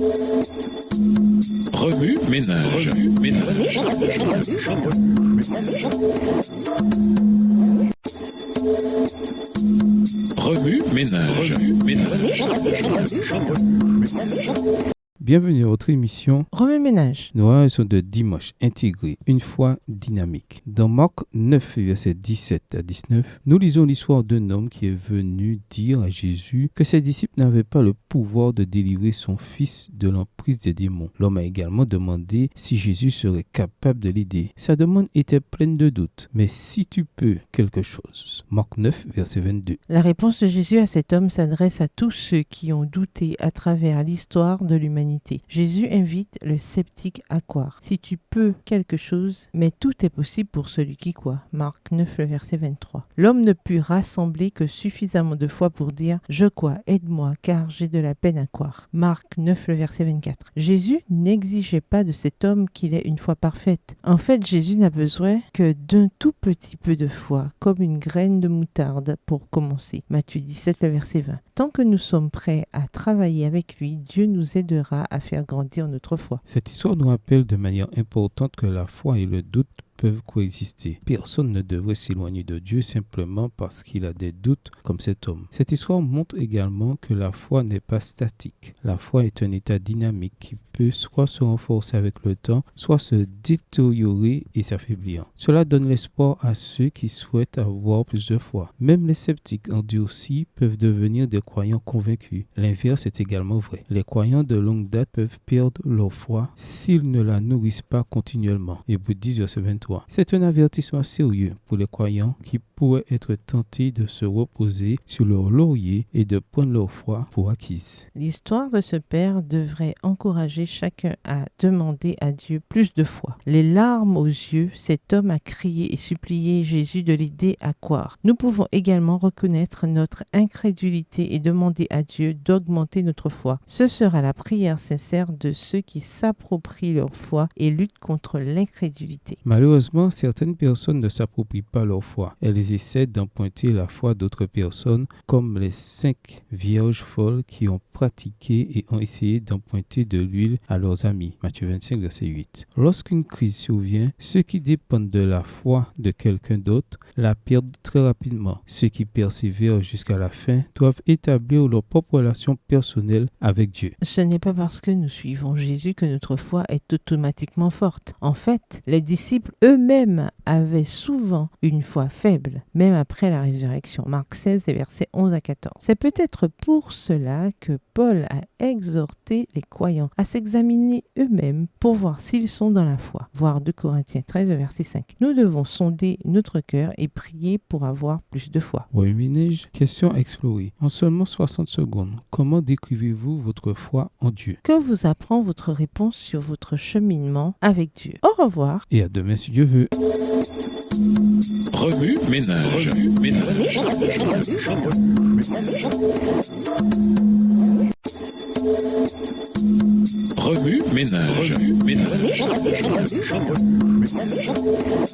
Remue ménage. Remue ménage. Bienvenue à votre émission Remue ménage. Noaison de dimanche intégrée, une foi dynamique. Dans Marc 9, versets 17 à 19, nous lisons l'histoire d'un homme qui est venu dire à Jésus que ses disciples n'avaient pas le pouvoir de délivrer son fils de l'emprise des démons. L'homme a également demandé si Jésus serait capable de l'aider. Sa demande était pleine de doutes. Mais si tu peux quelque chose. Marc 9, verset 22. La réponse de Jésus à cet homme s'adresse à tous ceux qui ont douté à travers l'histoire de l'humanité. Jésus invite le sceptique à croire. Si tu peux quelque chose, mais tout est possible pour celui qui croit. Marc 9, le verset 23. L'homme ne put rassembler que suffisamment de foi pour dire « Je crois, aide-moi, car j'ai de la peine à croire ». Marc 9, le verset 24. Jésus n'exigeait pas de cet homme qu'il ait une foi parfaite. En fait, Jésus n'a besoin que d'un tout petit peu de foi, comme une graine de moutarde pour commencer. Matthieu 17, le verset 20. Tant que nous sommes prêts à travailler avec lui, Dieu nous aidera à faire grandir notre foi. Cette histoire nous rappelle de manière importante que la foi et le doute peuvent coexister. Personne ne devrait s'éloigner de Dieu simplement parce qu'il a des doutes comme cet homme. Cette histoire montre également que la foi n'est pas statique. La foi est un état dynamique qui peut soit se renforcer avec le temps, soit se détériorer et s'affaiblir. Cela donne l'espoir à ceux qui souhaitent avoir plus de foi. Même les sceptiques endurcis peuvent devenir des croyants convaincus. L'inverse est également vrai. Les croyants de longue date peuvent perdre leur foi s'ils ne la nourrissent pas continuellement. Hébreux 10, verset 23. C'est un avertissement sérieux pour les croyants qui pourraient être tentés de se reposer sur leur laurier et de prendre leur foi pour acquise. L'histoire de ce père devrait encourager chacun à demander à Dieu plus de foi. Les larmes aux yeux, cet homme a crié et supplié Jésus de l'aider à croire. Nous pouvons également reconnaître notre incrédulité et demander à Dieu d'augmenter notre foi. Ce sera la prière sincère de ceux qui s'approprient leur foi et luttent contre l'incrédulité. Malheureusement, certaines personnes ne s'approprient pas leur foi. Elles essaient d'emprunter la foi d'autres personnes, comme les 5 vierges folles qui ont pratiqué et ont essayé d'emprunter de l'huile à leurs amis. Matthieu 25, verset 8. Lorsqu'une crise survient, ceux qui dépendent de la foi de quelqu'un d'autre la perdent très rapidement. Ceux qui persévèrent jusqu'à la fin doivent établir leur propre relation personnelle avec Dieu. Ce n'est pas parce que nous suivons Jésus que notre foi est automatiquement forte. En fait, les disciples eux-mêmes avaient souvent une foi faible, même après la résurrection. Marc 16, versets 11 à 14. C'est peut-être pour cela que Paul a exhorté les croyants à s'examiner eux-mêmes pour voir s'ils sont dans la foi. Voir 2 Corinthiens 13, verset 5. Nous devons sonder notre cœur et prier pour avoir plus de foi. Oui, ménage, question à explorer. En seulement 60 secondes, comment décrivez-vous votre foi en Dieu? Que vous apprend votre réponse sur votre cheminement avec Dieu. Au revoir. Et à demain si Dieu veut. Remue ménage. Remue ménage.